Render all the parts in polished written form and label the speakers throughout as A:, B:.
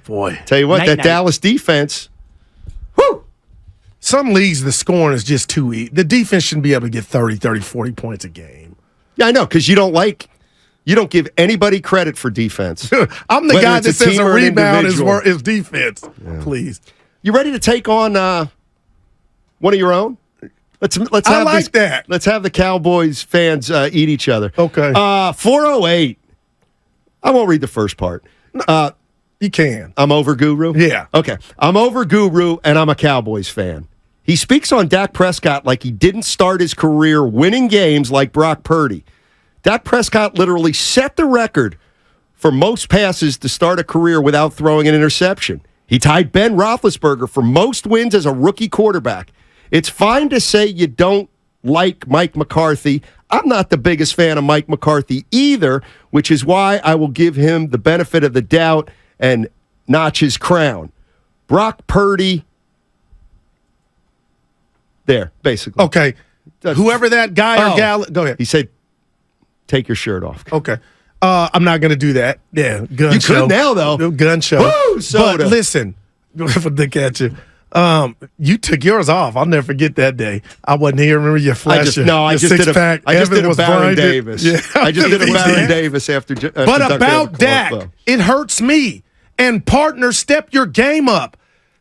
A: Boy.
B: Tell you what, that Dallas defense, whoo!
A: Some leagues, the scoring is just too easy. The defense shouldn't be able to get 30, 40 points a game.
B: Yeah, I know, because you don't give anybody credit for defense.
A: I'm the guy that says a rebound is defense. Yeah. Please.
B: You ready to take on one of your own? Let's have
A: that.
B: Let's have the Cowboys fans eat each other.
A: Okay.
B: 408. I won't read the first part.
A: You can.
B: I'm over Guru?
A: Yeah.
B: Okay. I'm over Guru, and I'm a Cowboys fan. He speaks on Dak Prescott like he didn't start his career winning games like Brock Purdy. Dak Prescott literally set the record for most passes to start a career without throwing an interception. He tied Ben Roethlisberger for most wins as a rookie quarterback. It's fine to say you don't like Mike McCarthy. I'm not the biggest fan of Mike McCarthy either, which is why I will give him the benefit of the doubt and notch his crown. Brock Purdy, there, basically.
A: Okay. Whoever that guy or gal, go ahead.
B: He said, take your shirt off.
A: Okay. I'm not going to do that. Yeah, gun
B: you
A: show.
B: You could now, though.
A: Gun show.
B: Woo, soda.
A: But listen, for the catch you. You took yours off. I'll never forget that day. I wasn't here. Remember your flash?
B: I just did a Baron Davis.
A: Yeah,
B: I just did a Baron Davis after
A: but about Dak, it hurts me. And partners, step your game up.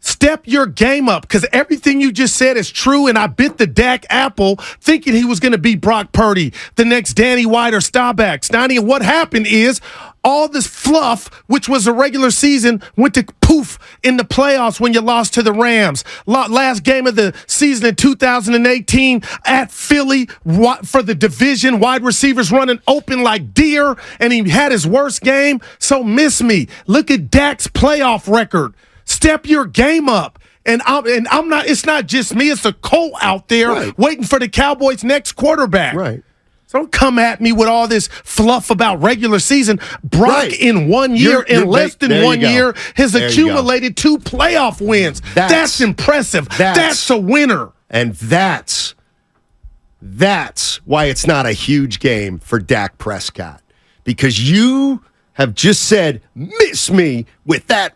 A: Step your game up, because everything you just said is true, and I bit the Dak apple thinking he was going to be Brock Purdy, the next Danny White or Staubach. Steiny, and what happened is all this fluff, which was a regular season, went to poof in the playoffs when you lost to the Rams. Last game of the season in 2018 at Philly for the division, wide receivers running open like deer, and he had his worst game, so miss me. Look at Dak's playoff record. Step your game up. And I'm not, it's not just me, it's a cult out there waiting for the Cowboys' next quarterback.
B: Right.
A: So don't come at me with all this fluff about regular season. Brock in 1 year, in less than 1 year, has accumulated 2 playoff wins. That's impressive. That's a winner.
B: And that's why it's not a huge game for Dak Prescott. Because you have just said, miss me with that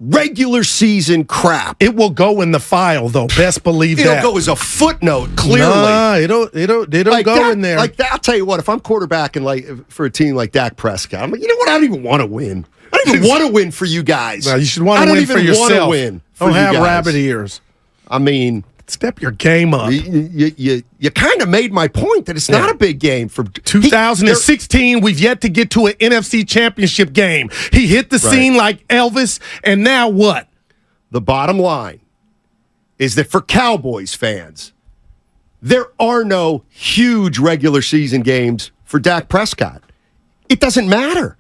B: regular season crap.
A: It will go in the file, though. Best believe
B: It'll
A: that.
B: It'll go as a footnote, clearly.
A: Nah, it'll like go in there.
B: Like that, I'll tell you what, if I'm quarterbacking for a team like Dak Prescott, I'm like, you know what? I don't even want to win. I don't even want to win for you guys.
A: No, you should want to win for yourself.
B: I don't even want to win for
A: don't
B: you
A: have
B: guys.
A: rabbit ears.
B: I mean,
A: step your game up.
B: You kind of made my point that it's not a big game for
A: 2016. We've yet to get to an NFC Championship game. He hit the scene like Elvis, and now what?
B: The bottom line is that for Cowboys fans, there are no huge regular season games for Dak Prescott. It doesn't matter.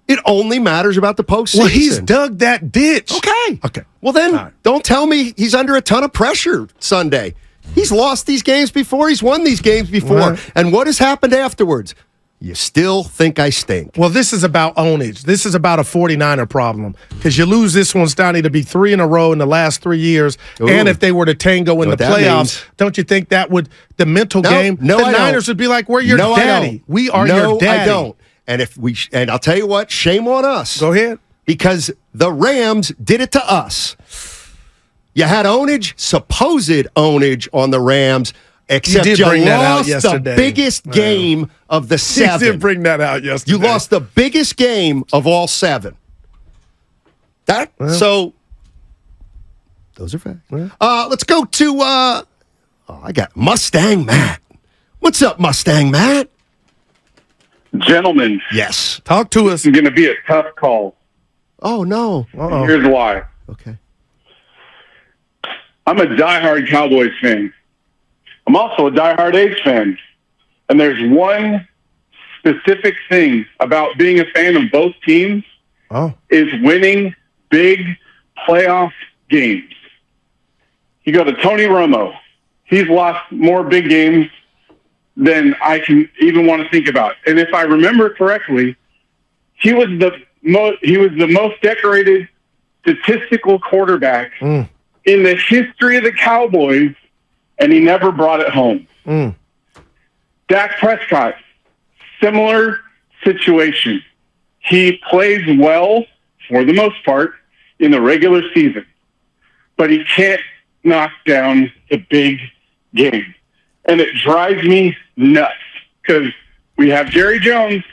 B: It only matters about the postseason.
A: Well, he's dug that ditch.
B: Okay. Well, then don't tell me he's under a ton of pressure Sunday. He's lost these games before. He's won these games before. Right. And what has happened afterwards? You still think I stink.
A: Well, this is about ownage. This is about a 49er problem. Because you lose this one, Steiny, to be 3 in a row in the last 3 years. Ooh. And if they were to tango in the playoffs, don't you think that would, the mental game, the Niners would be like, we're your daddy. We are your daddy.
B: I don't. And I'll tell you what, shame on us.
A: Go ahead.
B: Because the Rams did it to us. You had supposed ownage on the Rams, except you lost the biggest game of the 7.
A: You did bring that out yesterday.
B: You lost the biggest game of all 7. So, those are facts. Let's go to, I got Mustang Matt. What's up, Mustang Matt?
C: Gentlemen.
B: Yes.
A: Talk to us.
C: It's going to be a tough call.
B: Oh, no.
C: Uh-oh. Here's why.
B: Okay.
C: I'm a diehard Cowboys fan. I'm also a diehard A's fan. And there's one specific thing about being a fan of both teams is winning big playoff games. You go to Tony Romo. He's lost more big games than I can even want to think about. And if I remember correctly, he was the most decorated statistical quarterback in the history of the Cowboys, and he never brought it home. Dak Prescott, similar situation. He plays well for the most part. in the regular season, but he can't knock down the big game. And it drives me nuts because we have Jerry Jones.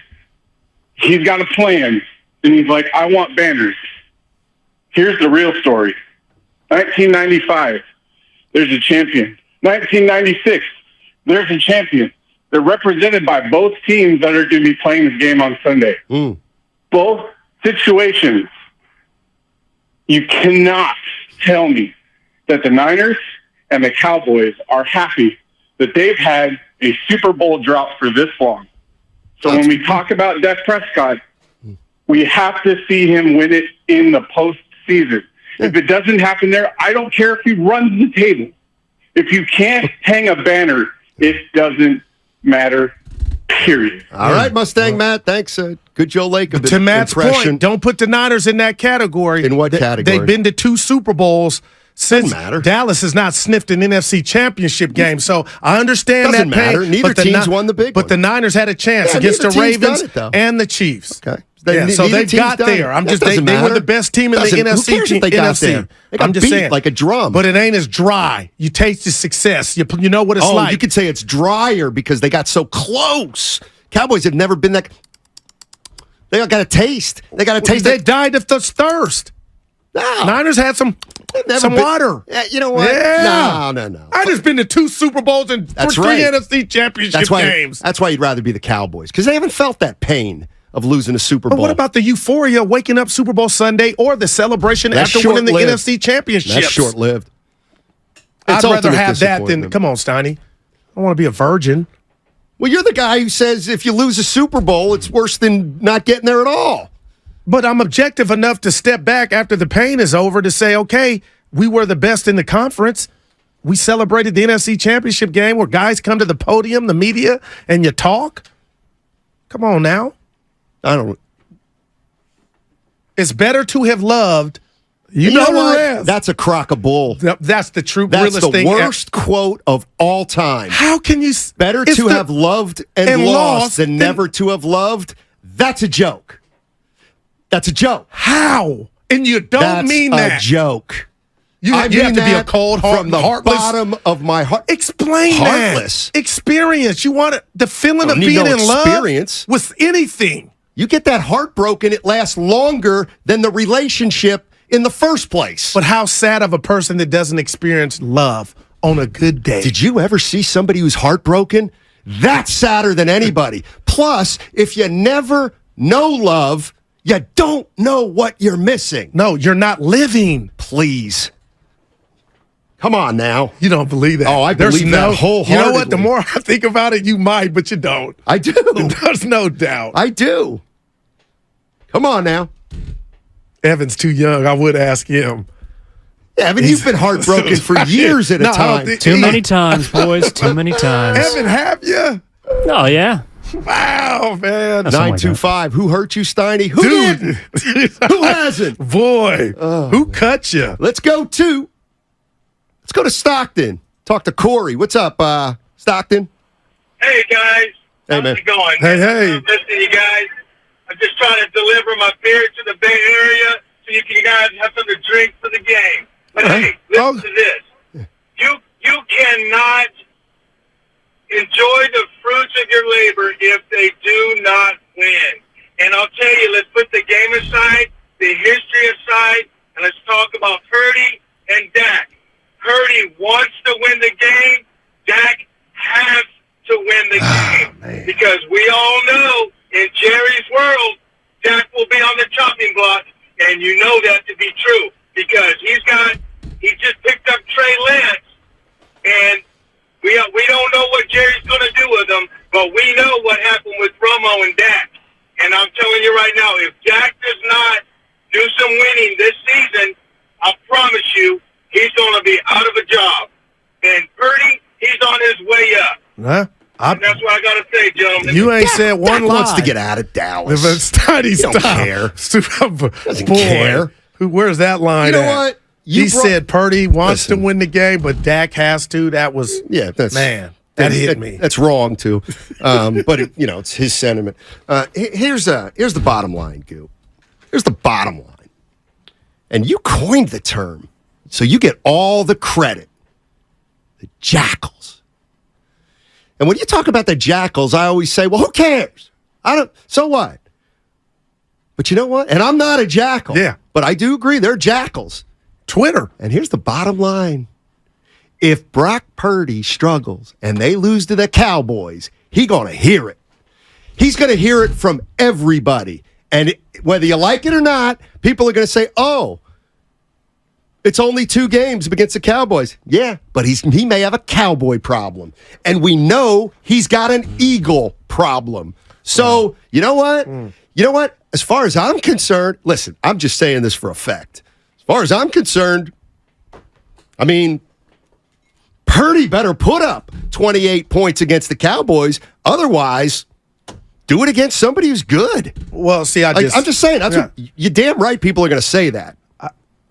C: He's got a plan, and he's like, I want banners. Here's the real story. 1995, there's a champion. 1996, there's a champion. They're represented by both teams that are going to be playing this game on Sunday. Both situations, you cannot tell me that the Niners and the Cowboys are happy that they've had a Super Bowl drought for this long. So when we talk about Dak Prescott, we have to see him win it in the postseason. If it doesn't happen there, I don't care if he runs the table. If you can't hang a banner, it doesn't matter, period.
B: All right, Mustang Matt, thanks. Good Joe Lake.
A: To Matt's point, don't put the Niners in that category.
B: In what category?
A: They've been to 2 Super Bowls since Dallas has not sniffed an NFC championship game. So I understand
B: Doesn't
A: that pain.
B: matter. Neither team's won the big
A: But
B: one.
A: the Niners had a chance against the Ravens and the Chiefs.
B: Okay.
A: So they got there. They were the best team in the NFC.
B: Who cares if they got there? They got beat like a drum.
A: But it ain't as dry. You taste the success. You know what it's like.
B: You could say it's drier because they got so close. Cowboys have never been that. They got a taste. They got a taste.
A: They died of thirst. No. Niners had some water.
B: You know what?
A: Yeah.
B: No.
A: I just been to 2 Super Bowls and 3 NFC championship games.
B: That's why you'd rather be the Cowboys, because they haven't felt that pain of losing a Super Bowl.
A: But what about the euphoria waking up Super Bowl Sunday or the celebration after winning the NFC championship?
B: That's short-lived.
A: I'd rather have that than, come on, Steiny. I want to be a virgin.
B: Well, you're the guy who says if you lose a Super Bowl, it's worse than not getting there at all.
A: But I'm objective enough to step back after the pain is over to say, okay, we were the best in the conference. We celebrated the NFC championship game where guys come to the podium, the media, and you talk. Come on now. It's better to have loved. You know what?
B: That's a crock of bull.
A: That's the true
B: realest thing. That's the worst quote of all time.
A: How can you?
B: Better to have loved and lost than never to have loved. That's a joke. That's a joke.
A: How? And you don't mean that.
B: That's a joke.
A: You have to be a cold heart
B: from the bottom of my heart.
A: Explain
B: Heartless.
A: that. Experience. You want the feeling of being in love with anything.
B: You get that heartbroken, it lasts longer than the relationship in the first place.
A: But how sad of a person that doesn't experience love on a good day.
B: Did you ever see somebody who's heartbroken? That's sadder than anybody. Plus, if you never know love, you don't know what you're missing.
A: No, you're not living.
B: Please. Come on now.
A: You don't believe that.
B: Oh, I believe that wholeheartedly.
A: You know what? The more I think about it, you might, but you don't.
B: I do.
A: There's no doubt.
B: I do. Come on now.
A: Evan's too young. I would ask him.
B: Evan, you've been heartbroken for years at a time.
D: Too many times, boys. Too many times.
A: Evan, have you?
D: Oh, yeah.
A: Wow, man.
B: 925. Who hurt you, Steiny? Who did? Who hasn't?
A: Boy, who cut you?
B: Let's go to Stockton. Talk to Corey. What's up, Stockton?
E: Hey, guys.
B: Hey, man.
E: How's it going?
A: Hey.
E: I'm listening to you guys. I'm just trying to deliver my beer to the Bay Area so you guys have something to drink for the game. But hey, listen to this. You cannot enjoy the fruits of your labor if they do not win. And I'll tell you, let's put the game aside, the history aside, and let's talk about Purdy and Dak. Purdy wants to win the game. Dak has to win the game. Because we all know in Jerry's world, Dak will be on the chopping block, and you know that to be true because he just picked up Trey Lance, and we don't know what Jerry's going to do with him, but we know what happened with Romo and Dak. And I'm telling you right now, if Dak does not do some winning this season, I promise you, he's going to be out of a job. And Purdy, he's on his way up.
A: Huh?
E: And that's what I got to say, gentlemen.
A: You ain't said one lie.
B: Wants to get out of Dallas.
A: He
B: don't care.
A: Doesn't
B: care.
A: Where's that line?
B: You know what?
A: He said Purdy wants to win the game, but Dak has to. That was that hit me.
B: That's wrong too. But it's his sentiment. Here's the bottom line, Goo. Here's the bottom line. and you coined the term, so you get all the credit. The Jackals. And when you talk about the Jackals, I always say, well, who cares? So what? But you know what? And I'm not a jackal.
A: Yeah.
B: But I do agree they're jackals.
A: Twitter.
B: And here's the bottom line. If Brock Purdy struggles and they lose to the Cowboys, he's going to hear it. He's going to hear it from everybody. And whether you like it or not, people are going to say, oh, it's only 2 games against the Cowboys. Yeah, but he may have a Cowboy problem. And we know he's got an Eagle problem. So, you know what? You know what? As far as I'm concerned, listen, I'm just saying this for effect. As far as I'm concerned, I mean, Purdy better put up 28 points against the Cowboys. Otherwise, do it against somebody who's good.
A: Well, see, I'm
B: just saying, that's what you're damn right people are going to say that.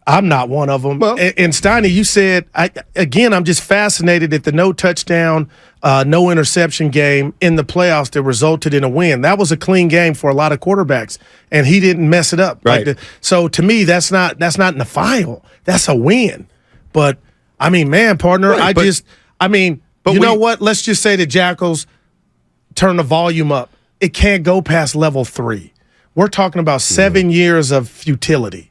A: I'm not one of them.
B: Well,
A: and Steiny, you said, I'm just fascinated at the no touchdown, no interception game in the playoffs that resulted in a win. That was a clean game for a lot of quarterbacks, and he didn't mess it up.
B: Right.
A: So to me, that's not in the file. That's a win. But, I mean, man, partner,
B: right,
A: you know what? Let's just say the Jackals turn the volume up. It can't go past level 3. We're talking about 7 years of futility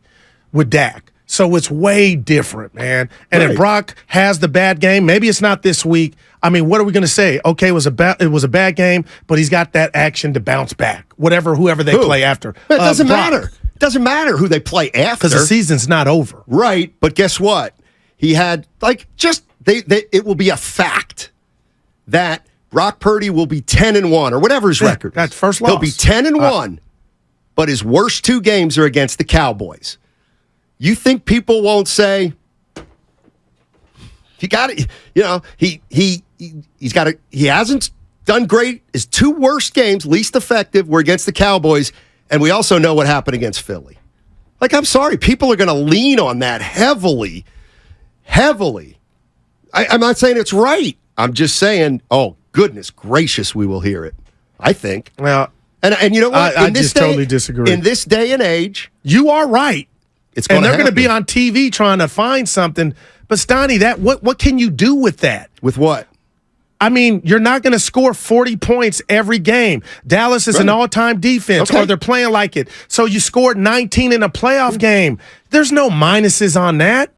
A: with Dak. So it's way different, man. And if Brock has the bad game, maybe it's not this week. I mean, what are we going to say? Okay, it was a bad game, but he's got that action to bounce back. Whoever they play after.
B: It doesn't matter. It doesn't matter who they play after.
A: Because the season's not over.
B: Right, but guess what? He had, it will be a fact that Brock Purdy will be 10-1 or whatever his record.
A: That's first loss.
B: He'll be 10-1, but his worst 2 games are against the Cowboys. You think people won't say, he got it, he hasn't done great. His 2 worst games, least effective, were against the Cowboys, and we also know what happened against Philly. I'm sorry, people are going to lean on that heavily. I'm not saying it's right. I'm just saying, oh, goodness gracious, we will hear it. I think.
A: Well,
B: and you know what?
A: I just totally disagree.
B: In this day and age,
A: you are right.
B: And
A: they're going to be on TV trying to find something. But Steiny, what can you do with that?
B: With what?
A: I mean, you're not going to score 40 points every game. Dallas is an all-time defense, or they're playing like it. So you scored 19 in a playoff game. There's no minuses on that.